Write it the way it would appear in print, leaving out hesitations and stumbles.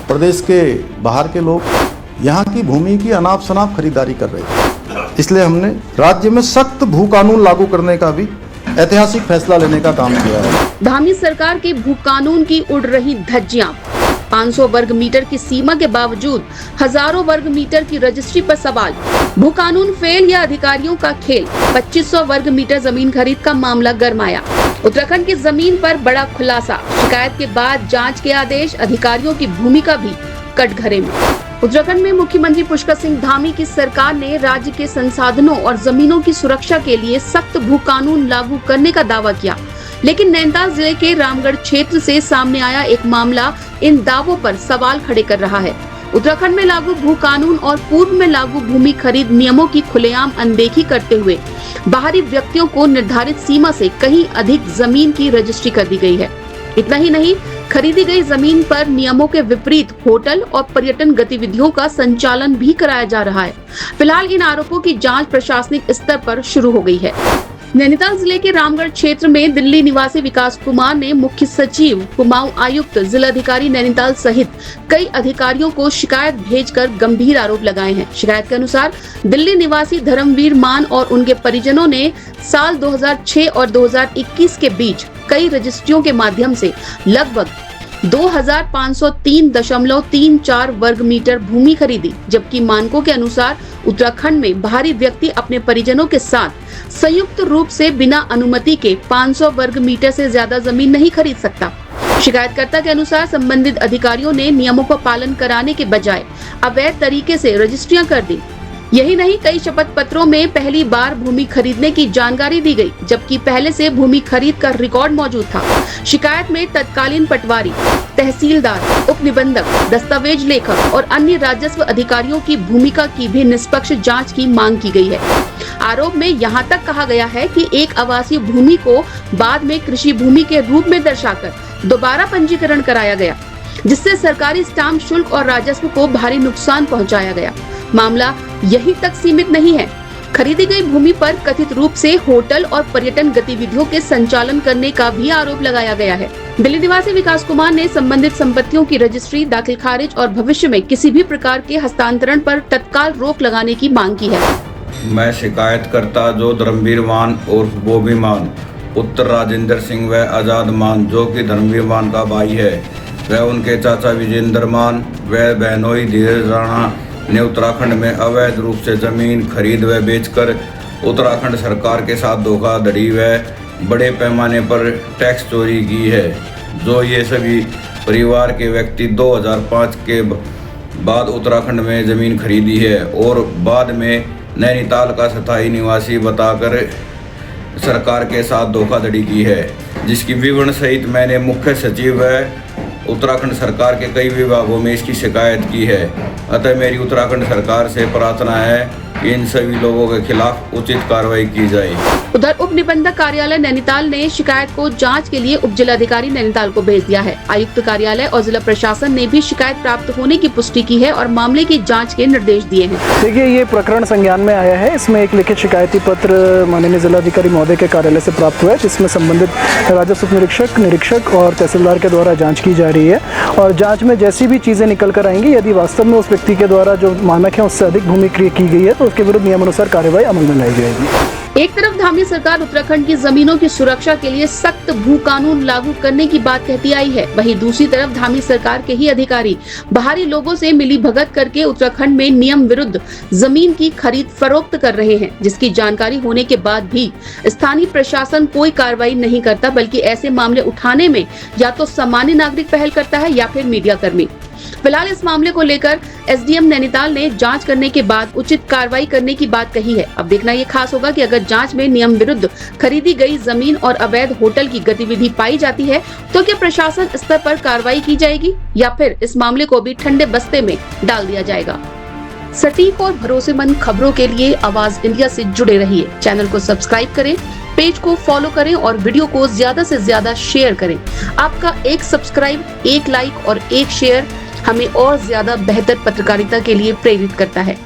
प्रदेश के बाहर के लोग यहाँ की भूमि की अनाप शनाप खरीदारी कर रहे थे। इसलिए हमने राज्य में सख्त भू कानून लागू करने का भी ऐतिहासिक फैसला लेने का काम किया है। धामी सरकार के भू कानून की उड़ रही धज्जियां। 500 वर्ग मीटर की सीमा के बावजूद हजारों वर्ग मीटर की रजिस्ट्री पर सवाल। भू कानून फेल या अधिकारियों का खेल। 2500 वर्ग मीटर जमीन खरीद का मामला गरमाया। उत्तराखंड की जमीन पर बड़ा खुलासा। शिकायत के बाद जांच के आदेश। अधिकारियों की भूमिका भी कटघरे में। उत्तराखंड में मुख्यमंत्री पुष्कर सिंह धामी की सरकार ने राज्य के संसाधनों और जमीनों की सुरक्षा के लिए सख्त भू कानून लागू करने का दावा किया, लेकिन नैनीताल जिले के रामगढ़ क्षेत्र से सामने आया एक मामला इन दावों पर सवाल खड़े कर रहा है। उत्तराखंड में लागू भू कानून और पूर्व में लागू भूमि खरीद नियमों की खुलेआम अनदेखी करते हुए बाहरी व्यक्तियों को निर्धारित सीमा से कहीं अधिक जमीन की रजिस्ट्री कर दी गई है। इतना ही नहीं, खरीदी गई जमीन पर नियमों के विपरीत होटल और पर्यटन गतिविधियों का संचालन भी कराया जा रहा है। फिलहाल इन आरोपों की जांच प्रशासनिक स्तर पर शुरू हो गई है। नैनीताल जिले के रामगढ़ क्षेत्र में दिल्ली निवासी विकास कुमार ने मुख्य सचिव, कुमाऊं आयुक्त, जिलाधिकारी नैनीताल सहित कई अधिकारियों को शिकायत भेजकर गंभीर आरोप लगाए हैं। शिकायत के अनुसार दिल्ली निवासी धर्मवीर मान और उनके परिजनों ने साल 2006 और 2021 के बीच कई रजिस्ट्रियों के माध्यम से लगभग 2503.34 वर्ग मीटर भूमि खरीदी, जबकि मानकों के अनुसार उत्तराखंड में बाहरी व्यक्ति अपने परिजनों के साथ संयुक्त रूप से बिना अनुमति के 500 वर्ग मीटर से ज्यादा जमीन नहीं खरीद सकता। शिकायतकर्ता के अनुसार संबंधित अधिकारियों ने नियमों का पालन कराने के बजाय अवैध तरीके से रजिस्ट्रियां कर दी। यही नहीं, कई शपथ पत्रों में पहली बार भूमि खरीदने की जानकारी दी गई, जबकि पहले से भूमि खरीद का रिकॉर्ड मौजूद था। शिकायत में तत्कालीन पटवारी, तहसीलदार, उप निबंधक, दस्तावेज लेखक और अन्य राजस्व अधिकारियों की भूमिका की भी निष्पक्ष जांच की मांग की गई है। आरोप में यहां तक कहा गया है कि एक आवासीय भूमि को बाद में कृषि भूमि के रूप में दर्शाकर दोबारा पंजीकरण कराया गया, जिससे सरकारी स्टाम्प शुल्क और राजस्व को भारी नुकसान पहुंचाया गया। मामला यहीं तक सीमित नहीं है। खरीदी गई भूमि पर कथित रूप से होटल और पर्यटन गतिविधियों के संचालन करने का भी आरोप लगाया गया है। दिल्ली निवासी विकास कुमार ने संबंधित संपत्तियों की रजिस्ट्री, दाखिल खारिज और भविष्य में किसी भी प्रकार के हस्तांतरण पर तत्काल रोक लगाने की मांग की है। मैं शिकायतकर्ता जो धर्मवीर मान और बॉबी मान, पुत्र राजेंद्र सिंह व आजाद मान जो कि धर्मवीर मान का भाई है, वह उनके चाचा विजेंद्र मान व बहनोई धीरज राणा ने उत्तराखंड में अवैध रूप से जमीन खरीद व बेचकर उत्तराखंड सरकार के साथ धोखाधड़ी व बड़े पैमाने पर टैक्स चोरी की है। जो ये सभी परिवार के व्यक्ति 2005 के बाद उत्तराखंड में जमीन खरीदी है और बाद में नैनीताल का स्थायी निवासी बताकर सरकार के साथ धोखाधड़ी की है, जिसकी विवरण सहित मैंने मुख्य सचिव व उत्तराखंड सरकार के कई विभागों में इसकी शिकायत की है। अतः मेरी उत्तराखंड सरकार से प्रार्थना है कि इन सभी लोगों के खिलाफ उचित कार्रवाई की जाए। उधर उप निबंधक कार्यालय नैनीताल ने शिकायत को जांच के लिए उप जिलाधिकारी नैनीताल को भेज दिया है। आयुक्त कार्यालय और जिला प्रशासन ने भी शिकायत प्राप्त होने की पुष्टि की है और मामले की जांच के निर्देश दिए हैं। देखिए, ये प्रकरण संज्ञान में आया है। इसमें एक लिखित शिकायती पत्र माननीय जिलाधिकारी महोदय के कार्यालय से प्राप्त हुआ है, जिसमें संबंधित राजस्व निरीक्षक और तहसीलदार के द्वारा जाँच की जा रही है और जाँच में जैसी भी चीजें निकल कर आएंगी, यदि वास्तव में उस व्यक्ति के द्वारा जो मानक है उससे अधिक भूमि क्रय की गई है तो उसके विरुद्ध नियमानुसार कार्रवाई अमल में लाई जाएगी। एक तरफ धामी सरकार उत्तराखंड की जमीनों की सुरक्षा के लिए सख्त भू कानून लागू करने की बात कहती आई है, वहीं दूसरी तरफ धामी सरकार के ही अधिकारी बाहरी लोगों से मिली भगत करके उत्तराखंड में नियम विरुद्ध जमीन की खरीद फरोख्त कर रहे हैं, जिसकी जानकारी होने के बाद भी स्थानीय प्रशासन कोई कार्रवाई नहीं करता, बल्कि ऐसे मामले उठाने में या तो सामान्य नागरिक पहल करता है या फिर मीडिया कर्मी। फिलहाल इस मामले को लेकर एसडीएम नैनीताल ने जांच करने के बाद उचित कार्रवाई करने की बात कही है। अब देखना ये खास होगा कि अगर जांच में नियम विरुद्ध खरीदी गई जमीन और अवैध होटल की गतिविधि पाई जाती है तो क्या प्रशासन स्तर पर कार्रवाई की जाएगी या फिर इस मामले को भी ठंडे बस्ते में डाल दिया जाएगा। सटीक और भरोसेमंद खबरों के लिए आवाज इंडिया से जुड़े रहिए। चैनल को सब्सक्राइब करें, पेज को फॉलो करें और वीडियो को ज्यादा से ज्यादा शेयर करें। आपका एक सब्सक्राइब, एक लाइक और एक शेयर हमें और ज्यादा बेहतर पत्रकारिता के लिए प्रेरित करता है।